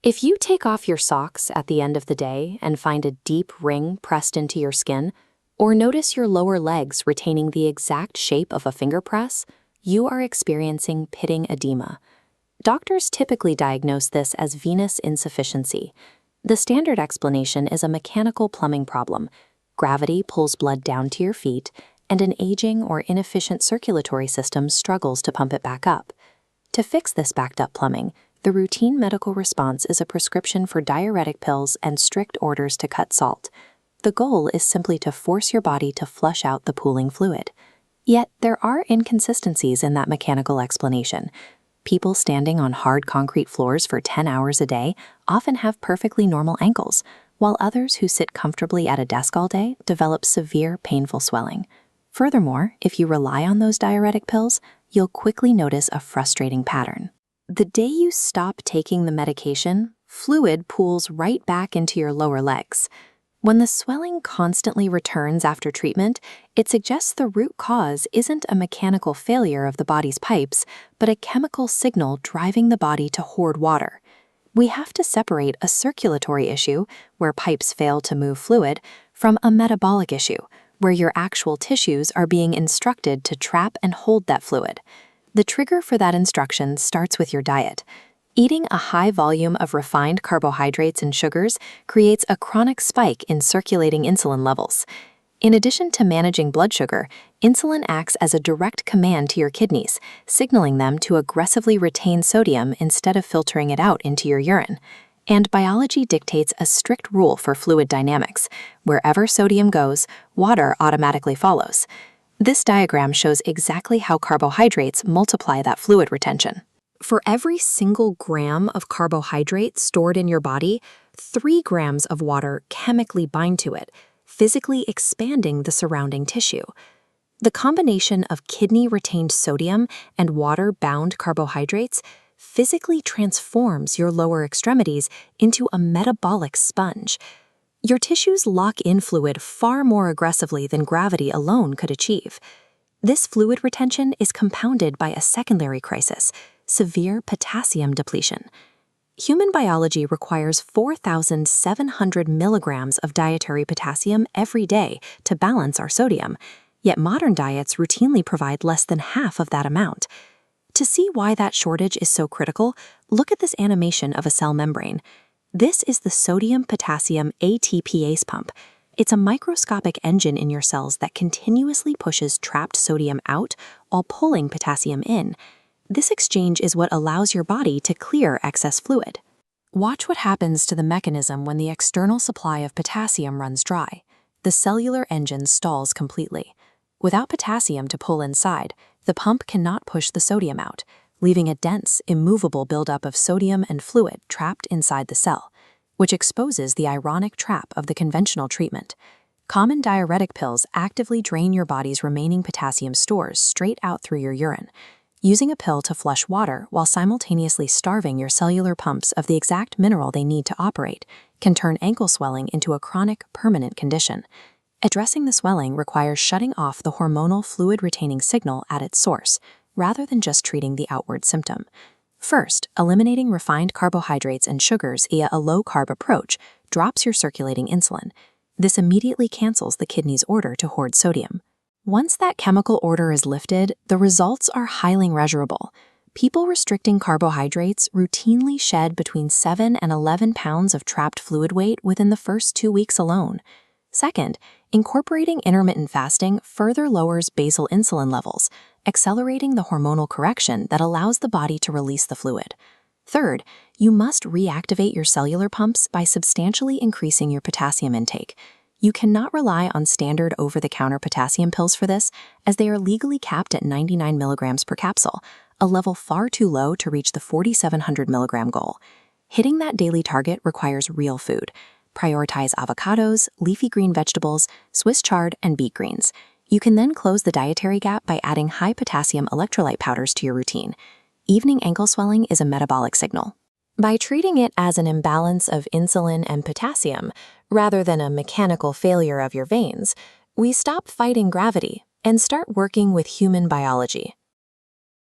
If you take off your socks at the end of the day and find a deep ring pressed into your skin, or notice your lower legs retaining the exact shape of a finger press, you are experiencing pitting edema. Doctors typically diagnose this as venous insufficiency. The standard explanation is a mechanical plumbing problem. Gravity pulls blood down to your feet, and an aging or inefficient circulatory system struggles to pump it back up. To fix this backed-up plumbing, the routine medical response is a prescription for diuretic pills and strict orders to cut salt. The goal is simply to force your body to flush out the pooling fluid. Yet, there are inconsistencies in that mechanical explanation. People standing on hard concrete floors for 10 hours a day often have perfectly normal ankles, while others who sit comfortably at a desk all day develop severe, painful swelling. Furthermore, if you rely on those diuretic pills, you'll quickly notice a frustrating pattern. The day you stop taking the medication, fluid pools right back into your lower legs. When the swelling constantly returns after treatment, it suggests the root cause isn't a mechanical failure of the body's pipes, but a chemical signal driving the body to hoard water. We have to separate a circulatory issue, where pipes fail to move fluid, from a metabolic issue, where your actual tissues are being instructed to trap and hold that fluid. The trigger for that instruction starts with your diet. Eating a high volume of refined carbohydrates and sugars creates a chronic spike in circulating insulin levels. In addition to managing blood sugar, insulin acts as a direct command to your kidneys, signaling them to aggressively retain sodium instead of filtering it out into your urine. And biology dictates a strict rule for fluid dynamics. Wherever sodium goes, water automatically follows. This diagram shows exactly how carbohydrates multiply that fluid retention. For every single gram of carbohydrate stored in your body, 3 grams of water chemically bind to it, physically expanding the surrounding tissue. The combination of kidney-retained sodium and water-bound carbohydrates physically transforms your lower extremities into a metabolic sponge. Your tissues lock in fluid far more aggressively than gravity alone could achieve. This fluid retention is compounded by a secondary crisis: severe potassium depletion. Human biology requires 4,700 milligrams of dietary potassium every day to balance our sodium, yet modern diets routinely provide less than half of that amount. To see why that shortage is so critical, look at this animation of a cell membrane. This is the sodium-potassium ATPase pump. It's a microscopic engine in your cells that continuously pushes trapped sodium out while pulling potassium in. This exchange is what allows your body to clear excess fluid. Watch what happens to the mechanism when the external supply of potassium runs dry. The cellular engine stalls completely. Without potassium to pull inside, the pump cannot push the sodium out, leaving a dense, immovable buildup of sodium and fluid trapped inside the cell, which exposes the ironic trap of the conventional treatment. Common diuretic pills actively drain your body's remaining potassium stores straight out through your urine. Using a pill to flush water while simultaneously starving your cellular pumps of the exact mineral they need to operate can turn ankle swelling into a chronic, permanent condition. Addressing the swelling requires shutting off the hormonal fluid-retaining signal at its source, rather than just treating the outward symptom. First, eliminating refined carbohydrates and sugars via a low-carb approach drops your circulating insulin. This immediately cancels the kidney's order to hoard sodium. Once that chemical order is lifted, the results are highly measurable. People restricting carbohydrates routinely shed between 7 and 11 pounds of trapped fluid weight within the first 2 weeks alone. Second, incorporating intermittent fasting further lowers basal insulin levels, accelerating the hormonal correction that allows the body to release the fluid. Third, you must reactivate your cellular pumps by substantially increasing your potassium intake. You cannot rely on standard over-the-counter potassium pills for this, as they are legally capped at 99 milligrams per capsule, a level far too low to reach the 4,700 milligram goal. Hitting that daily target requires real food. Prioritize avocados, leafy green vegetables, Swiss chard, and beet greens. You can then close the dietary gap by adding high-potassium electrolyte powders to your routine. Evening ankle swelling is a metabolic signal. By treating it as an imbalance of insulin and potassium, rather than a mechanical failure of your veins, we stop fighting gravity and start working with human biology.